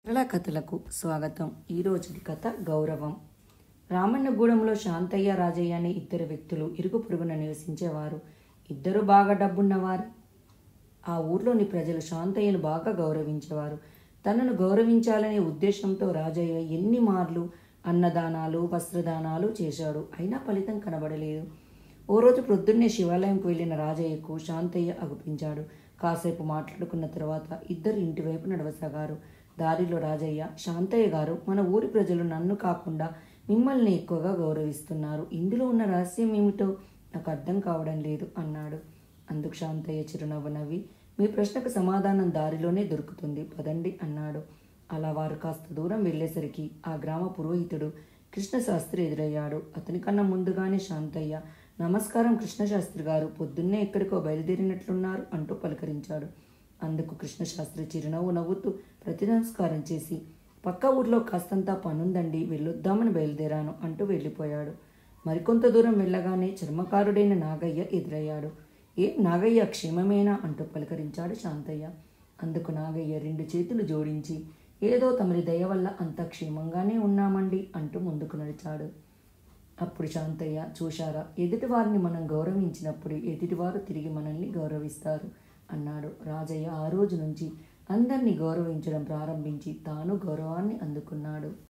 సరళ కథలకు స్వాగతం. ఈరోజుది కథ గౌరవం. రామన్నగూడెంలో శాంతయ్య, రాజయ్య అనే ఇద్దరు వ్యక్తులు ఇరుగు పొరుగున నివసించేవారు. ఇద్దరు బాగా డబ్బున్నవారు. ఆ ఊర్లోని ప్రజలు శాంతయ్యను బాగా గౌరవించేవారు. తనను గౌరవించాలనే ఉద్దేశంతో రాజయ్య ఎన్ని మార్లు అన్నదానాలు, వస్త్రదానాలు చేశాడు. అయినా ఫలితం కనబడలేదు. ఓ రోజు ప్రొద్దున్నే శివాలయంకు వెళ్ళిన రాజయ్యకు శాంతయ్య అగుపించాడు. కాసేపు మాట్లాడుకున్న తర్వాత ఇద్దరు ఇంటివైపు నడవసాగారు. దారిలో రాజయ్య, శాంతయ్య గారు, మన ఊరి ప్రజలు నన్ను కాకుండా మిమ్మల్ని ఎక్కువగా గౌరవిస్తున్నారు. ఇందులో ఉన్న రహస్యం ఏమిటో నాకు అర్థం కావడం లేదు అన్నాడు. అందుకు శాంతయ్య చిరునవ్వు నవ్వి, మీ ప్రశ్నకు సమాధానం దారిలోనే దొరుకుతుంది, పదండి అన్నాడు. అలా వారు కాస్త దూరం వెళ్ళేసరికి ఆ గ్రామ పురోహితుడు కృష్ణశాస్త్రి ఎదురయ్యాడు. అతని కన్నా ముందుగానే శాంతయ్య, నమస్కారం కృష్ణశాస్త్రి గారు, పొద్దున్నే ఎక్కడికో బయలుదేరినట్లున్నారు అంటూ పలకరించాడు. అందుకు కృష్ణశాస్త్రి చిరునవ్వు నవ్వుతూ ప్రతి నమస్కారం చేసి, పక్క ఊర్లో కాస్తంత పనుందండి, వెళ్ళొద్దామని బయలుదేరాను అంటూ వెళ్ళిపోయాడు. మరికొంత దూరం వెళ్ళగానే చర్మకారుడైన నాగయ్య ఎదురయ్యాడు. నాగయ్య, క్షేమమేనా అంటూ పలకరించాడు శాంతయ్య. అందుకు నాగయ్య రెండు చేతులు జోడించి, ఏదో తమరి దయ వల్ల అంతా క్షేమంగానే ఉన్నామండి అంటూ ముందుకు నడిచాడు. అప్పుడు శాంతయ్య, చూశారా, ఎదుటివారిని మనం గౌరవించినప్పుడు ఎదుటివారు తిరిగి మనల్ని గౌరవిస్తారు అన్నాడు. రాజయ్య ఆ రోజు నుంచి అందరినీ గౌరవించడం ప్రారంభించి తాను గౌరవాన్ని అందుకున్నాడు.